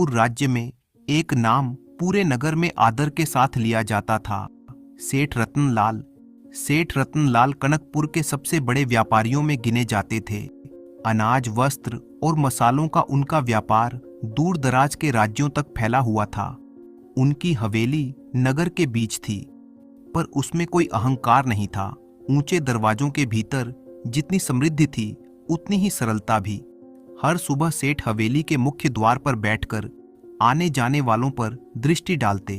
कनकपुर राज्य में एक नाम पूरे नगर में आदर के साथ लिया जाता था, सेठ रतनलाल। सेठ रतनलाल कनकपुर के सबसे बड़े व्यापारियों में गिने जाते थे। अनाज, वस्त्र और मसालों का उनका व्यापार दूर दराज के राज्यों तक फैला हुआ था। उनकी हवेली नगर के बीच थी, पर उसमें कोई अहंकार नहीं था। ऊंचे दरवाजों के भीतर जितनी समृद्धि थी, उतनी ही सरलता भी। हर सुबह सेठ हवेली के मुख्य द्वार पर बैठकर आने जाने वालों पर दृष्टि डालते।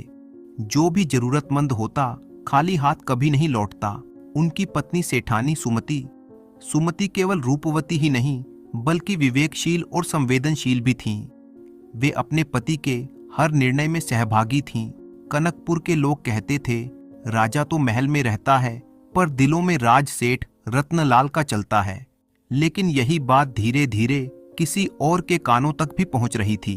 जो भी जरूरतमंद होता खाली हाथ कभी नहीं लौटता। उनकी पत्नी सेठानी सुमति केवल रूपवती ही नहीं, बल्कि विवेकशील और संवेदनशील भी थीं। वे अपने पति के हर निर्णय में सहभागी थीं। कनकपुर के लोग कहते थे, राजा तो महल में रहता है, पर दिलों में राज सेठ रत्नलाल का चलता है। लेकिन यही बात धीरे धीरे किसी और के कानों तक भी पहुंच रही थी।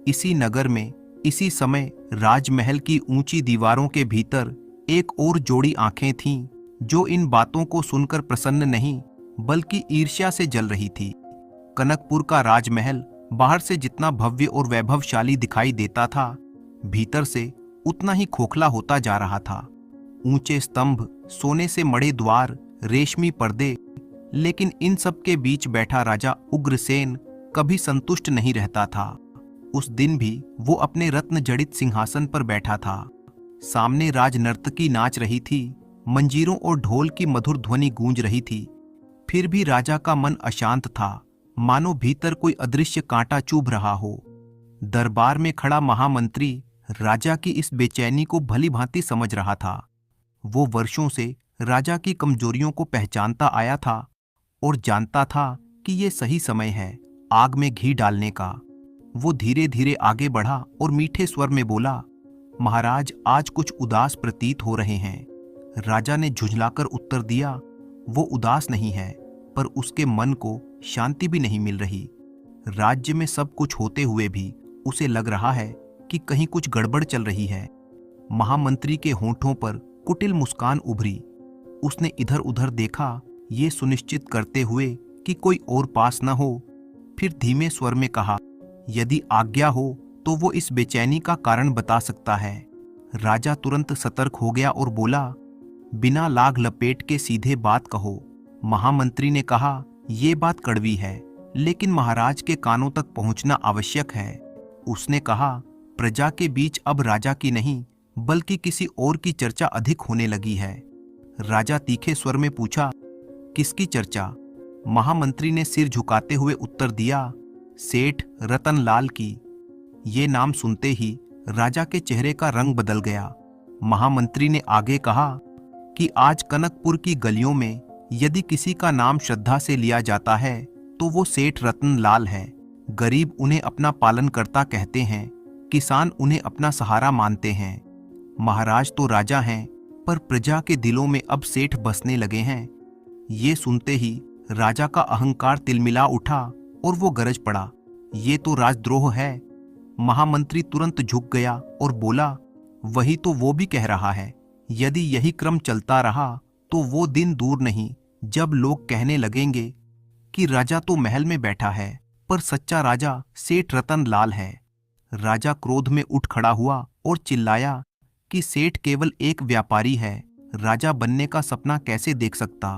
इसी नगर में इसी समय राजमहल की ऊंची दीवारों के भीतर एक और जोड़ी आंखें थीं, जो इन बातों को सुनकर प्रसन्न नहीं, बल्कि ईर्ष्या से जल रही थी। कनकपुर का राजमहल बाहर से जितना भव्य और वैभवशाली दिखाई देता था, भीतर से उतना ही खोखला होता जा रहा था। ऊंचे स्तंभ, सोने से मढ़े द्वार, रेशमी पर्दे, लेकिन इन सब के बीच बैठा राजा उग्रसेन कभी संतुष्ट नहीं रहता था। उस दिन भी वो अपने रत्न जड़ित सिंहासन पर बैठा था। सामने राज नर्तकी नाच रही थी, मंजीरों और ढोल की मधुर ध्वनि गूंज रही थी। फिर भी राजा का मन अशांत था, मानो भीतर कोई अदृश्य कांटा चुभ रहा हो। दरबार में खड़ा महामंत्री राजा की इस बेचैनी को भली भांति समझ रहा था। वो वर्षों से राजा की कमजोरियों को पहचानता आया था और जानता था कि ये सही समय है आग में घी डालने का। वो धीरे धीरे आगे बढ़ा और मीठे स्वर में बोला, महाराज, आज कुछ उदास प्रतीत हो रहे हैं। राजा ने झुंझलाकर उत्तर दिया, वो उदास नहीं है, पर उसके मन को शांति भी नहीं मिल रही। राज्य में सब कुछ होते हुए भी उसे लग रहा है कि कहीं कुछ गड़बड़ चल रही है। महामंत्री के होंठों पर कुटिल मुस्कान उभरी। उसने इधर उधर देखा, ये सुनिश्चित करते हुए कि कोई और पास न हो। फिर धीमे स्वर में कहा, यदि आज्ञा हो तो वो इस बेचैनी का कारण बता सकता है। राजा तुरंत सतर्क हो गया और बोला, बिना लाग लपेट के सीधे बात कहो। महामंत्री ने कहा, ये बात कड़वी है, लेकिन महाराज के कानों तक पहुंचना आवश्यक है। उसने कहा, प्रजा के बीच अब राजा की नहीं, बल्कि किसी और की चर्चा अधिक होने लगी है। राजा तीखे स्वर में पूछा, किसकी चर्चा? महामंत्री ने सिर झुकाते हुए उत्तर दिया, सेठ रतनलाल की। ये नाम सुनते ही राजा के चेहरे का रंग बदल गया। महामंत्री ने आगे कहा कि आज कनकपुर की गलियों में यदि किसी का नाम श्रद्धा से लिया जाता है तो वो सेठ रतनलाल है। गरीब उन्हें अपना पालनकर्ता कहते हैं, किसान उन्हें अपना सहारा मानते हैं। महाराज तो राजा हैं, पर प्रजा के दिलों में अब सेठ बसने लगे हैं। ये सुनते ही राजा का अहंकार तिलमिला उठा और वो गरज पड़ा, ये तो राजद्रोह है। महामंत्री तुरंत झुक गया और बोला, वही तो वो भी कह रहा है। यदि यही क्रम चलता रहा तो वो दिन दूर नहीं जब लोग कहने लगेंगे कि राजा तो महल में बैठा है, पर सच्चा राजा सेठ रतनलाल है। राजा क्रोध में उठ खड़ा हुआ और चिल्लाया कि सेठ केवल एक व्यापारी है, राजा बनने का सपना कैसे देख सकता।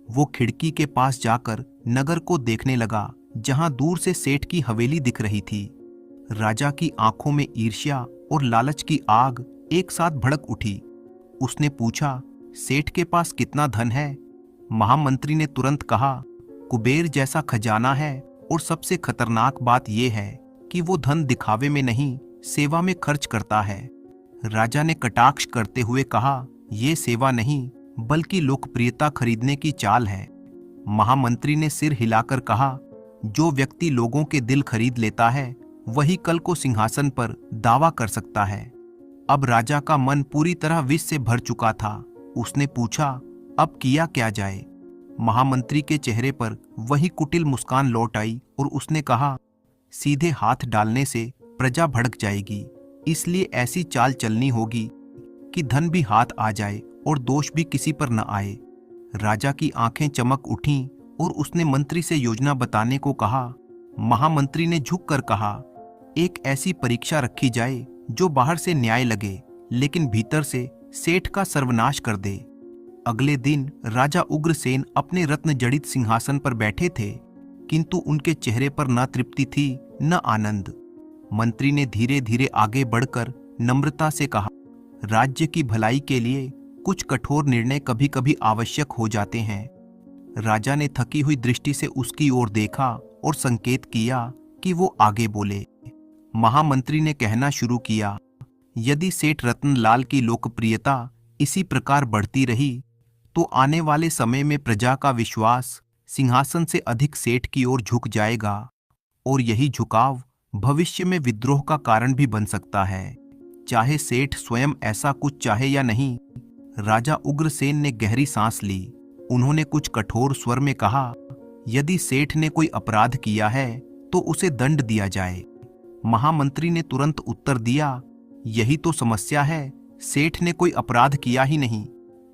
वो खिड़की के पास जाकर नगर को देखने लगा, जहां दूर से सेठ की हवेली दिख रही थी। राजा की आंखों में ईर्ष्या और लालच की आग एक साथ भड़क उठी। उसने पूछा, सेठ के पास कितना धन है? महामंत्री ने तुरंत कहा, कुबेर जैसा खजाना है, और सबसे खतरनाक बात यह है कि वो धन दिखावे में नहीं, सेवा में खर्च करता है। राजा ने कटाक्ष करते हुए कहा, ये सेवा नहीं बल्कि लोकप्रियता खरीदने की चाल है। महामंत्री ने सिर हिलाकर कहा, जो व्यक्ति लोगों के दिल खरीद लेता है वही कल को सिंहासन पर दावा कर सकता है। अब राजा का मन पूरी तरह विष से भर चुका था। उसने पूछा, अब किया क्या जाए? महामंत्री के चेहरे पर वही कुटिल मुस्कान लौट आई और उसने कहा, सीधे हाथ डालने से प्रजा भड़क जाएगी, इसलिए ऐसी चाल चलनी होगी कि धन भी हाथ आ जाए और दोष भी किसी पर न आए। राजा की आंखें चमक उठीं और उसने मंत्री से योजना बताने को कहा। महामंत्री ने झुककर कहा, एक ऐसी परीक्षा रखी जाए जो बाहर से न्याय लगे लेकिन भीतर से सेठ का सर्वनाश कर दे। अगले दिन राजा उग्रसेन अपने रत्न जड़ित सिंहासन पर बैठे थे, किंतु उनके चेहरे पर न तृप्ति थी न आनंद। मंत्री ने धीरे धीरे आगे बढ़कर नम्रता से कहा, राज्य की भलाई के लिए कुछ कठोर निर्णय कभी कभी आवश्यक हो जाते हैं। राजा ने थकी हुई दृष्टि से उसकी ओर देखा और संकेत किया कि वो आगे बोले। महामंत्री ने कहना शुरू किया, यदि सेठ रतनलाल की लोकप्रियता इसी प्रकार बढ़ती रही तो आने वाले समय में प्रजा का विश्वास सिंहासन से अधिक सेठ की ओर झुक जाएगा और यही झुकाव भविष्य में विद्रोह का कारण भी बन सकता है, चाहे सेठ स्वयं ऐसा कुछ चाहे या नहीं। राजा उग्रसेन ने गहरी सांस ली। उन्होंने कुछ कठोर स्वर में कहा, यदि सेठ ने कोई अपराध किया है तो उसे दंड दिया जाए। महामंत्री ने तुरंत उत्तर दिया, यही तो समस्या है, सेठ ने कोई अपराध किया ही नहीं।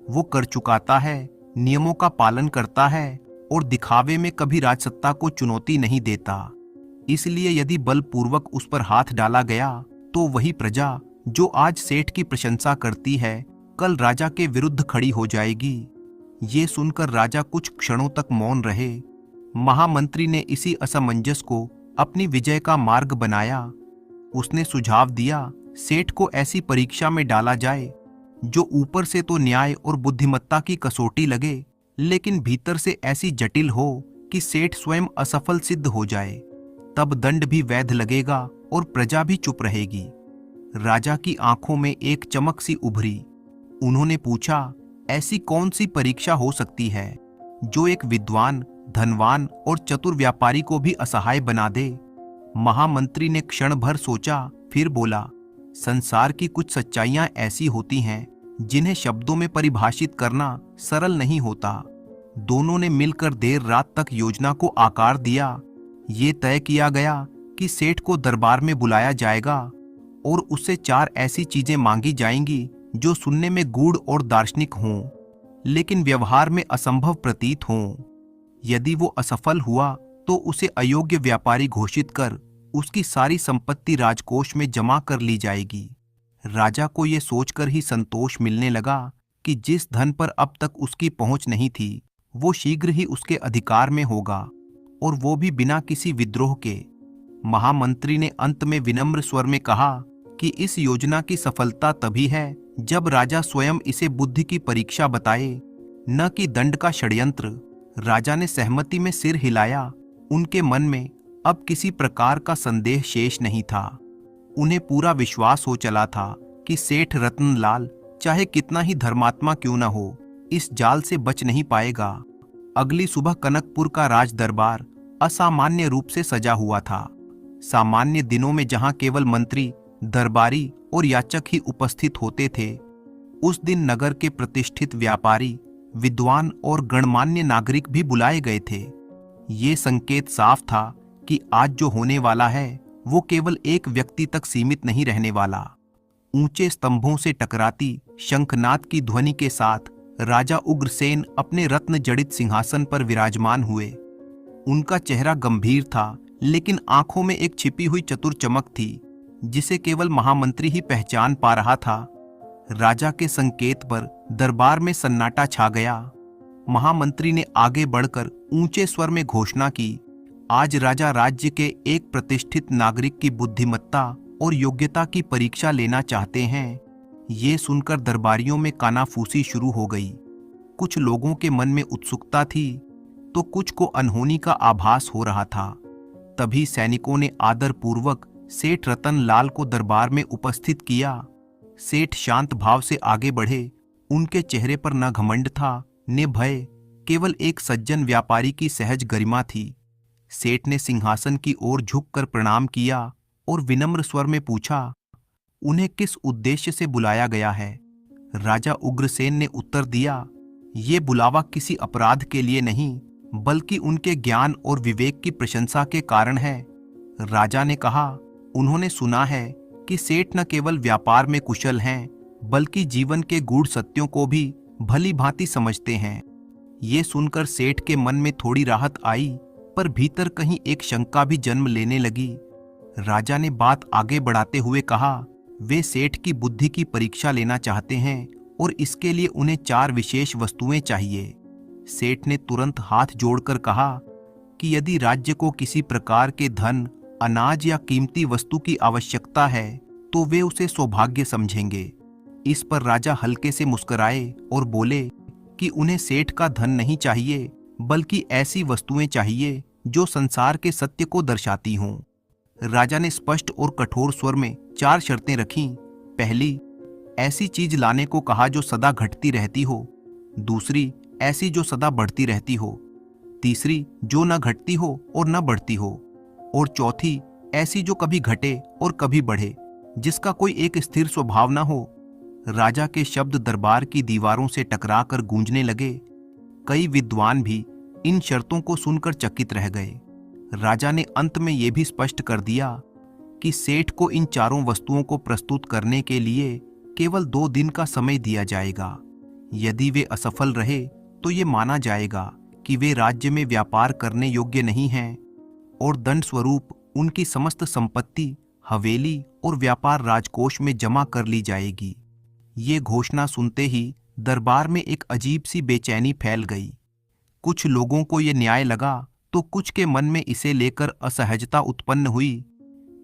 वो कर चुकाता है, नियमों का पालन करता है और दिखावे में कभी राजसत्ता को चुनौती नहीं देता। इसलिए यदि बलपूर्वक उस पर हाथ डाला गया तो वही प्रजा जो आज सेठ की प्रशंसा करती है कल राजा के विरुद्ध खड़ी हो जाएगी। ये सुनकर राजा कुछ क्षणों तक मौन रहे। महामंत्री ने इसी असमंजस को अपनी विजय का मार्ग बनाया। उसने सुझाव दिया, सेठ को ऐसी परीक्षा में डाला जाए जो ऊपर से तो न्याय और बुद्धिमत्ता की कसौटी लगे लेकिन भीतर से ऐसी जटिल हो कि सेठ स्वयं असफल सिद्ध हो जाए। तब दंड भी वैध लगेगा और प्रजा भी चुप रहेगी। राजा की आंखों में एक चमक सी उभरी। उन्होंने पूछा, ऐसी कौन सी परीक्षा हो सकती है जो एक विद्वान, धनवान और चतुर व्यापारी को भी असहाय बना दे? महामंत्री ने क्षण भर सोचा, फिर बोला, संसार की कुछ सच्चाइयां ऐसी होती हैं जिन्हें शब्दों में परिभाषित करना सरल नहीं होता। दोनों ने मिलकर देर रात तक योजना को आकार दिया। ये तय किया गया कि सेठ को दरबार में बुलाया जाएगा और उससे 4 ऐसी चीजें मांगी जाएंगी जो सुनने में गूढ़ और दार्शनिक हों लेकिन व्यवहार में असंभव प्रतीत हों। यदि वो असफल हुआ तो उसे अयोग्य व्यापारी घोषित कर उसकी सारी संपत्ति राजकोष में जमा कर ली जाएगी। राजा को ये सोचकर ही संतोष मिलने लगा कि जिस धन पर अब तक उसकी पहुंच नहीं थी वो शीघ्र ही उसके अधिकार में होगा और वो भी बिना किसी विद्रोह के। महामंत्री ने अंत में विनम्र स्वर में कहा कि इस योजना की सफलता तभी है जब राजा स्वयं इसे बुद्धि की परीक्षा बताए, न कि दंड का षड्यंत्र। राजा ने सहमति में सिर हिलाया। उनके मन में अब किसी प्रकार का संदेह शेष नहीं था। उन्हें पूरा विश्वास हो चला था कि सेठ रतनलाल चाहे कितना ही धर्मात्मा क्यों न हो, इस जाल से बच नहीं पाएगा। अगली सुबह कनकपुर का राज दरबार असामान्य रूप से सजा हुआ था। सामान्य दिनों में जहां केवल मंत्री, दरबारी और याचक ही उपस्थित होते थे, उस दिन नगर के प्रतिष्ठित व्यापारी, विद्वान और गणमान्य नागरिक भी बुलाए गए थे। ये संकेत साफ था कि आज जो होने वाला है वो केवल एक व्यक्ति तक सीमित नहीं रहने वाला। ऊंचे स्तंभों से टकराती शंखनाद की ध्वनि के साथ राजा उग्रसेन अपने रत्न जड़ित सिंहासन पर विराजमान हुए। उनका चेहरा गंभीर था लेकिन आंखों में एक छिपी हुई चतुर चमक थी जिसे केवल महामंत्री ही पहचान पा रहा था। राजा के संकेत पर दरबार में सन्नाटा छा गया। महामंत्री ने आगे बढ़कर ऊंचे स्वर में घोषणा की, आज राजा राज्य के एक प्रतिष्ठित नागरिक की बुद्धिमत्ता और योग्यता की परीक्षा लेना चाहते हैं। ये सुनकर दरबारियों में कानाफूसी शुरू हो गई। कुछ लोगों के मन में उत्सुकता थी तो कुछ को अनहोनी का आभास हो रहा था। तभी सैनिकों ने आदरपूर्वक सेठ रतनलाल को दरबार में उपस्थित किया। सेठ शांत भाव से आगे बढ़े। उनके चेहरे पर न घमंड था न भय, केवल एक सज्जन व्यापारी की सहज गरिमा थी। सेठ ने सिंहासन की ओर झुककर प्रणाम किया और विनम्र स्वर में पूछा, उन्हें किस उद्देश्य से बुलाया गया है? राजा उग्रसेन ने उत्तर दिया, ये बुलावा किसी अपराध के लिए नहीं बल्कि उनके ज्ञान और विवेक की प्रशंसा के कारण है। राजा ने कहा, उन्होंने सुना है कि सेठ न केवल व्यापार में कुशल हैं बल्कि जीवन के गूढ़ सत्यों को भी भली भांति समझते हैं। ये सुनकर सेठ के मन में थोड़ी राहत आई, पर भीतर कहीं एक शंका भी जन्म लेने लगी। राजा ने बात आगे बढ़ाते हुए कहा, वे सेठ की बुद्धि की परीक्षा लेना चाहते हैं और इसके लिए उन्हें 4 विशेष वस्तुएं चाहिए। सेठ ने तुरंत हाथ जोड़कर कहा कि यदि राज्य को किसी प्रकार के धन, अनाज या कीमती वस्तु की आवश्यकता है तो वे उसे सौभाग्य समझेंगे। इस पर राजा हल्के से मुस्कुराए और बोले कि उन्हें सेठ का धन नहीं चाहिए, बल्कि ऐसी वस्तुएं चाहिए जो संसार के सत्य को दर्शाती हों। राजा ने स्पष्ट और कठोर स्वर में 4 शर्तें रखीं। पहली, ऐसी चीज लाने को कहा जो सदा घटती रहती हो। दूसरी, ऐसी जो सदा बढ़ती रहती हो। तीसरी, जो न घटती हो और न बढ़ती हो। और चौथी, ऐसी जो कभी घटे और कभी बढ़े, जिसका कोई एक स्थिर स्वभाव न हो। राजा के शब्द दरबार की दीवारों से टकराकर गूंजने लगे। कई विद्वान भी इन शर्तों को सुनकर चकित रह गए। राजा ने अंत में यह भी स्पष्ट कर दिया कि सेठ को इन 4 वस्तुओं को प्रस्तुत करने के लिए केवल 2 दिन का समय दिया जाएगा। यदि वे असफल रहे तो ये माना जाएगा कि वे राज्य में व्यापार करने योग्य नहीं हैं और दंड स्वरूप उनकी समस्त संपत्ति, हवेली और व्यापार राजकोष में जमा कर ली जाएगी। ये घोषणा सुनते ही दरबार में एक अजीब सी बेचैनी फैल गई। कुछ लोगों को ये न्याय लगा तो कुछ के मन में इसे लेकर असहजता उत्पन्न हुई,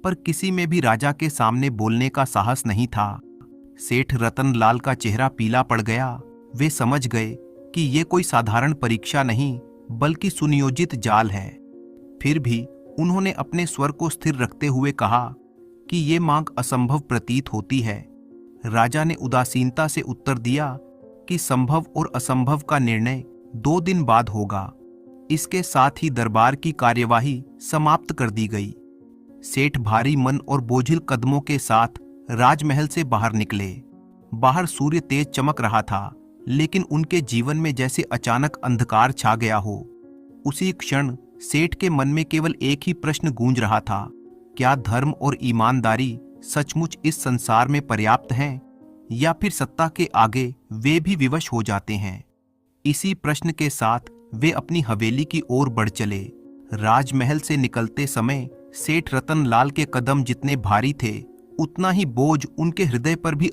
पर किसी में भी राजा के सामने बोलने का साहस नहीं था। सेठ रतनलाल का चेहरा पीला पड़ गया। वे समझ गए कि ये कोई साधारण परीक्षा नहीं, बल्कि सुनियोजित जाल है। फिर भी उन्होंने अपने स्वर को स्थिर रखते हुए कहा कि ये मांग असंभव प्रतीत होती है। राजा ने उदासीनता से उत्तर दिया कि संभव और असंभव का निर्णय 2 दिन बाद होगा। इसके साथ ही दरबार की कार्यवाही समाप्त कर दी गई। सेठ भारी मन और बोझिल कदमों के साथ राजमहल से बाहर निकले। बाहर सूर्य तेज चमक रहा था, लेकिन उनके जीवन में जैसे अचानक अंधकार छा गया हो। उसी क्षण सेठ के मन में केवल एक ही प्रश्न गूंज रहा था, क्या धर्म और ईमानदारी सचमुच इस संसार में पर्याप्त हैं, या फिर सत्ता के आगे वे भी विवश हो जाते हैं। इसी प्रश्न के साथ वे अपनी हवेली की ओर बढ़ चले। राजमहल से निकलते समय सेठ रतनलाल के कदम जितने भारी थे, उतना ही बोझ उनके हृदय पर भी